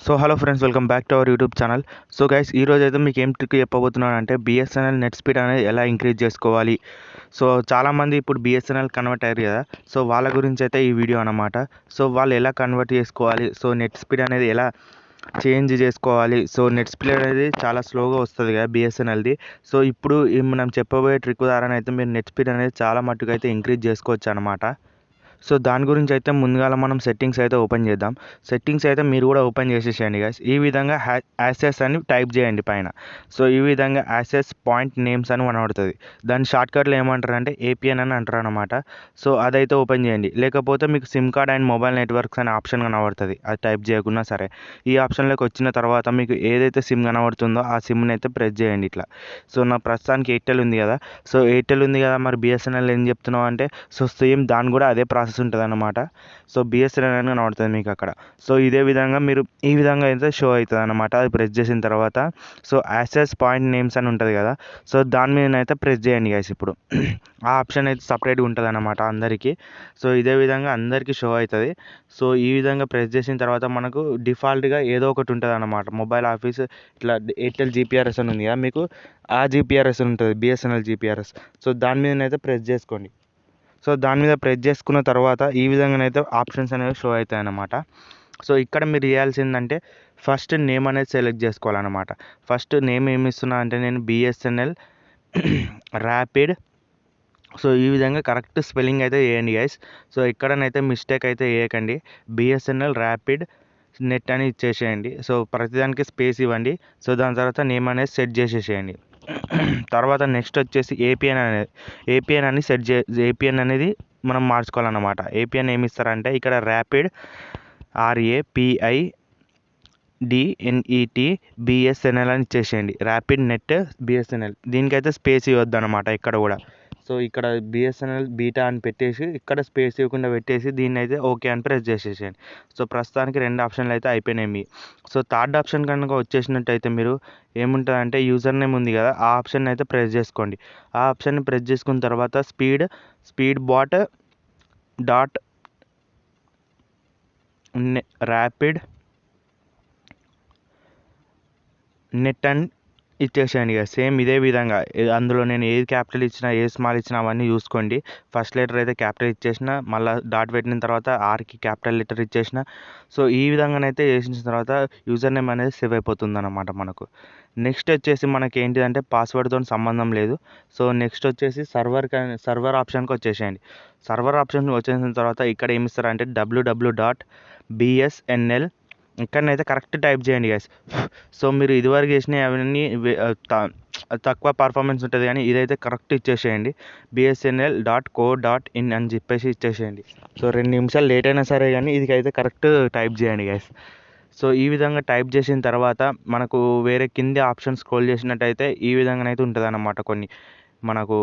So hello friends, welcome back to our YouTube channel. So guys, ఈరోజు అయితే మీకు ఏం ట్రిక్ చెప్పబోతున్నాను అంటే బిఎస్ఎన్ఎల్ నెట్ స్పీడ్ అనేది ఎలా ఇంక్రీజ్ చేసుకోవాలి. సో చాలామంది ఇప్పుడు బిఎస్ఎన్ఎల్ కన్వర్ట్ అయ్యారు కదా, సో వాళ్ళ గురించి అయితే ఈ వీడియో అన్నమాట. సో వాళ్ళు ఎలా కన్వర్ట్ చేసుకోవాలి, సో నెట్ స్పీడ్ అనేది ఎలా చేంజ్ చేసుకోవాలి. సో నెట్ స్పీడ్ అనేది చాలా స్లోగా వస్తుంది కదా బిఎస్ఎన్ఎల్ది. సో ఇప్పుడు మనం చెప్పబోయే ట్రిక్ ద్వారా అయితే మీరు నెట్ స్పీడ్ అనేది చాలా మట్టుకు అయితే ఇంక్రీజ్ చేసుకోవచ్చు అనమాట. సో దాని గురించి అయితే ముందుగా మనం సెట్టింగ్స్ అయితే ఓపెన్ చేద్దాం. సెట్టింగ్స్ అయితే మీరు కూడా ఓపెన్ చేసేసేయండి గైస్. ఈ విధంగా యాసెస్ అని టైప్ చేయండి పైన. సో ఈ విధంగా యాసెస్ పాయింట్ నేమ్స్ అని కనబడుతుంది. దాని షార్ట్కట్లో ఏమంటారు అంటే ఏపీఎన్ అని అంటారు అనమాట. సో అదైతే ఓపెన్ చేయండి. లేకపోతే మీకు SIM card and mobile networks అనే ఆప్షన్ కనబడుతుంది. అది టైప్ చేయకున్నా సరే, ఈ ఆప్షన్లోకి వచ్చిన తర్వాత మీకు ఏదైతే సిమ్ కనబడుతుందో ఆ సిమ్ని అయితే ప్రెస్ చేయండి ఇట్లా. సో నా ప్రస్తుతానికి ఎయిర్టెల్ ఉంది కదా. సో ఎయిర్టెల్ ఉంది కదా, మరి బిఎస్ఎన్ఎల్ ఏం చెప్తున్నావు అంటే, సో సేమ్ దాని కూడా అదే ప్రాసెస్ ఉంటుంది అన్నమాట. సో బిఎస్ఎన్ఎల్ అని కనబడుతుంది మీకు అక్కడ. సో ఇదే విధంగా మీరు ఈ విధంగా అయితే షో అవుతుంది అన్నమాట. అది ప్రెస్ చేసిన తర్వాత సో యాక్సెస్ పాయింట్ నేమ్స్ అని ఉంటుంది కదా, సో దాని మీద అయితే ప్రెస్ చేయండి గైస్. ఇప్పుడు ఆ ఆప్షన్ అయితే సపరేట్గా ఉంటుంది అన్నమాట అందరికీ. సో ఇదే విధంగా అందరికీ షో అవుతుంది. సో ఈ విధంగా ప్రెస్ చేసిన తర్వాత మనకు డిఫాల్ట్గా ఏదో ఒకటి ఉంటుంది అన్నమాట. మొబైల్ ఆఫీస్ ఇట్లా ఎయిర్టెల్ జీపీఆర్ఎస్ అని ఉంది కదా, మీకు ఆ జీపీఆర్ఎస్ ఉంటుంది, బిఎస్ఎన్ఎల్ జీపీఆర్ఎస్. సో దాని మీదనైతే ప్రెస్ చేసుకోండి. సో దాని మీద ప్రెస్ చేసుకున్న తర్వాత ఈ విధంగానైతే ఆప్షన్స్ అనేవి షో అవుతాయి అన్నమాట. సో ఇక్కడ మీరు చేయాల్సిందంటే ఫస్ట్ నేమ్ అనేది సెలెక్ట్ చేసుకోవాలన్నమాట. ఫస్ట్ నేమ్ ఏమి ఇస్తున్నా అంటే నేను బిఎస్ఎన్ఎల్ ర్యాపిడ్. సో ఈ విధంగా కరెక్ట్ స్పెల్లింగ్ అయితే వేయండి గైస్. సో ఎక్కడనైతే మిస్టేక్ అయితే వేయకండి. బిఎస్ఎన్ఎల్ ర్యాపిడ్ నెట్ అని ఇచ్చేసేయండి. సో ప్రతిదానికి స్పేస్ ఇవ్వండి. సో దాని తర్వాత నేమ్ అనేది సెట్ చేసేసేయండి. తర్వాత నెక్స్ట్ వచ్చేసి ఏపీఎన్ అని ఏపీఎన్ అనేది మనం మార్చుకోవాలన్నమాట. ఏపీఎన్ ఏమి ఇస్తారంటే ఇక్కడ ర్యాపిడ్ RAPIDNET బిఎస్ఎన్ఎల్ అని ఇచ్చేసేయండి. Rapid net BSNL. దీనికైతే స్పేస్ ఇవ్వద్దు అనమాట ఇక్కడ కూడా. సో ఇక్కడ బిఎస్ఎన్ఎల్ బీటా అని పెట్టేసి ఇక్కడ స్పేస్ ఇవ్వకుండా పెట్టేసి దీన్ని అయితే ఓకే అని ప్రెస్ చేసేసేయండి. సో ప్రస్తుతానికి 2 ఆప్షన్లు అయితే అయిపోయినాయి. సో థర్డ్ ఆప్షన్ కనుక వచ్చేసినట్టయితే మీరు ఏముంటుందంటే యూజర్ నేమ్ ఉంది కదా, ఆ ఆప్షన్ అయితే ప్రెస్ చేసుకోండి. ఆ ఆప్షన్ని ప్రెస్ చేసుకున్న తర్వాత speed bot dot rapid net అని ఇచ్చేసేయండి ఇక. సేమ్ ఇదే విధంగా అందులో నేను ఏది క్యాపిటల్ ఇచ్చినా ఏది స్మాల్ ఇచ్చినా అవన్నీ చూసుకోండి. ఫస్ట్ లెటర్ అయితే క్యాపిటల్ ఇచ్చేసిన, మళ్ళీ డాట్ పెట్టిన తర్వాత ఆర్కి క్యాపిటల్ లెటర్ ఇచ్చేసిన. సో ఈ విధంగానైతే చేసిన తర్వాత యూజర్ నేమ్ అనేది సేవ్ అయిపోతుంది అన్నమాట మనకు. నెక్స్ట్ వచ్చేసి మనకి ఏంటిదంటే పాస్వర్డ్తో సంబంధం లేదు. సో నెక్స్ట్ వచ్చేసి సర్వర్ ఆప్షన్కి వచ్చేసేయండి. సర్వర్ ఆప్షన్కి వచ్చేసిన తర్వాత ఇక్కడ ఏమి ఇస్తారంటే www.bsnl ఇక్కడనైతే కరెక్ట్ టైప్ చేయండి గైస్. సో మీరు ఇదివరకు చేసినవి అవన్నీ తక్కువ పర్ఫార్మెన్స్ ఉంటుంది, కానీ ఇదైతే కరెక్ట్ ఇచ్చేసేయండి. bsnl.co.in అని చెప్పేసి ఇచ్చేసేయండి. సో 2 నిమిషాలు లేట్ అయినా సరే కానీ ఇదికైతే కరెక్ట్ టైప్ చేయండి గైస్. సో ఈ విధంగా టైప్ చేసిన తర్వాత మనకు వేరే కింది ఆప్షన్ స్క్రోల్ చేసినట్టయితే ఈ విధంగానైతే ఉంటుంది అన్నమాట. కొన్ని మనకు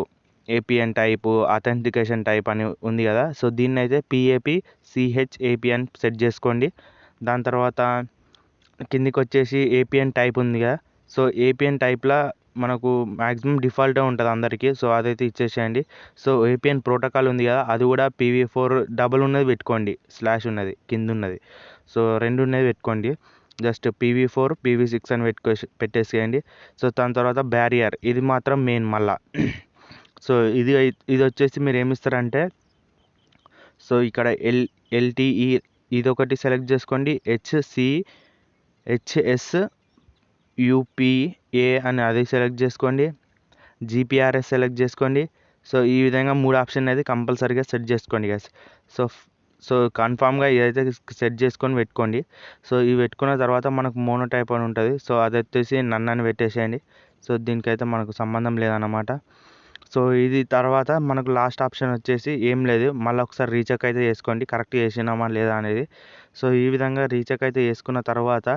ఏపీఎన్ టైపు, అథెంటికేషన్ టైప్ అని ఉంది కదా. సో దీన్ని అయితే PAPCHAP అని సెట్ చేసుకోండి. దాని తర్వాత కిందికి వచ్చేసి ఏపీఎన్ టైప్ ఉంది కదా. సో ఏపీఎన్ టైప్లో మనకు మ్యాక్సిమం డిఫాల్ట్గా ఉంటుంది అందరికీ. సో అదైతే ఇచ్చేసేయండి. సో ఏపీఎన్ ప్రోటోకాల్ ఉంది కదా, అది కూడా PV4 డబుల్ ఉన్నది పెట్టుకోండి, స్లాష్ ఉన్నది కింద ఉన్నది. సో 2 ఉన్నది పెట్టుకోండి. జస్ట్ PV4 PV6 అని పెట్టేసేయండి. సో దాని తర్వాత బ్యారియర్, ఇది మాత్రం మెయిన్ మళ్ళా. సో ఇది వచ్చేసి మీరు ఏమిస్తారంటే, సో ఇక్కడ LTE ఇదొకటి సెలెక్ట్ చేసుకోండి. HSUPA అని అది సెలెక్ట్ చేసుకోండి. GPRS సెలెక్ట్ చేసుకోండి. సో ఈ విధంగా 3 ఆప్షన్ అయితే కంపల్సరీగా సెట్ చేసుకోండి గైస్. సో కన్ఫామ్గా ఇదైతే సెట్ చేసుకొని పెట్టుకోండి. సో ఇవి పెట్టుకున్న తర్వాత మనకు మోనో టైప్ అని ఉంటుంది. సో అది వచ్చేసి నన్ను అని పెట్టేసేయండి. సో దీనికైతే మనకు సంబంధం లేదన్నమాట. సో ఇది తర్వాత మనకు లాస్ట్ ఆప్షన్ వచ్చేసి ఏం లేదు, మళ్ళీ ఒకసారి రీచెక్ అయితే చేసుకోండి కరెక్ట్ చేసినామా లేదా అనేది. సో ఈ విధంగా రీచెక్ అయితే చేసుకున్న తర్వాత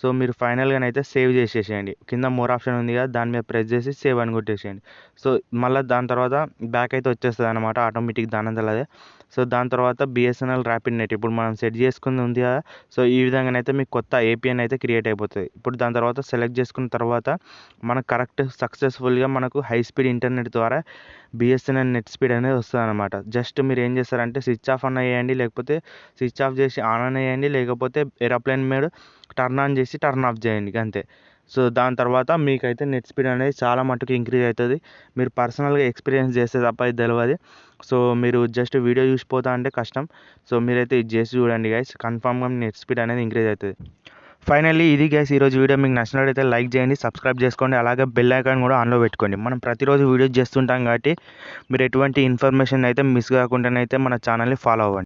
సో మీరు ఫైనల్గానైతే సేవ్ చేసేసేయండి. కింద మోర్ ఆప్షన్ ఉంది కదా, దాని మీద ప్రెస్ చేసి సేవ్ అని కొట్టేసేయండి. సో మళ్ళీ దాని తర్వాత బ్యాక్ అయితే వచ్చేస్తుంది అనమాట ఆటోమేటిక్ దానంతలదే. సో దాని తర్వాత బిఎస్ఎన్ఎల్ ర్యాపిడ్ నెట్ ఇప్పుడు మనం సెట్ చేసుకుంది ఉంది కదా. సో ఈ విధంగానైతే మీకు కొత్త ఏపీఎన్ అయితే క్రియేట్ అయిపోతుంది. ఇప్పుడు దాని తర్వాత సెలెక్ట్ చేసుకున్న తర్వాత మనకు కరెక్ట్ సక్సెస్ఫుల్గా మనకు హై స్పీడ్ ఇంటర్నెట్ ద్వారా బిఎస్ఎన్ఎల్ నెట్ స్పీడ్ అనేది వస్తుంది అనమాట. జస్ట్ మీరు ఏం చేస్తారంటే స్విచ్ ఆఫ్ అన్న వేయండి, లేకపోతే స్విచ్ ఆఫ్ చేసి ఆన్ అన్న వేయండి, లేకపోతే ఏరోప్లేన్ మీద టర్న్ ఆన్ చేసి టర్న్ ఆఫ్ చేయండి అంతే. సో దాని తర్వాత మీకైతే నెట్ స్పీడ్ అనేది చాలా మటుకు ఇంక్రీజ్ అవుతుంది. మీరు పర్సనల్గా ఎక్స్పీరియన్స్ చేస్తే తప్ప ఇది తెలియదు. సో మీరు జస్ట్ వీడియో చూసిపోతా అంటే కష్టం. సో మీరైతే ఇది చేసి చూడండి గైస్, కన్ఫామ్గా నెట్ స్పీడ్ అనేది ఇంక్రీజ్ అవుతుంది. ఫైనల్లీ ఇది గైస్ ఈరోజు వీడియో మీకు నచ్చినట్లయితే లైక్ చేయండి, సబ్స్క్రైబ్ చేసుకోండి, అలాగే బెల్ ఐకాన్ కూడా ఆన్లో పెట్టుకోండి. మనం ప్రతిరోజు వీడియోస్ చేస్తుంటాం కాబట్టి మీరు ఎటువంటి ఇన్ఫర్మేషన్ అయితే మిస్ కాకుండానైతే మన ఛానల్ని ఫాలో అవ్వండి.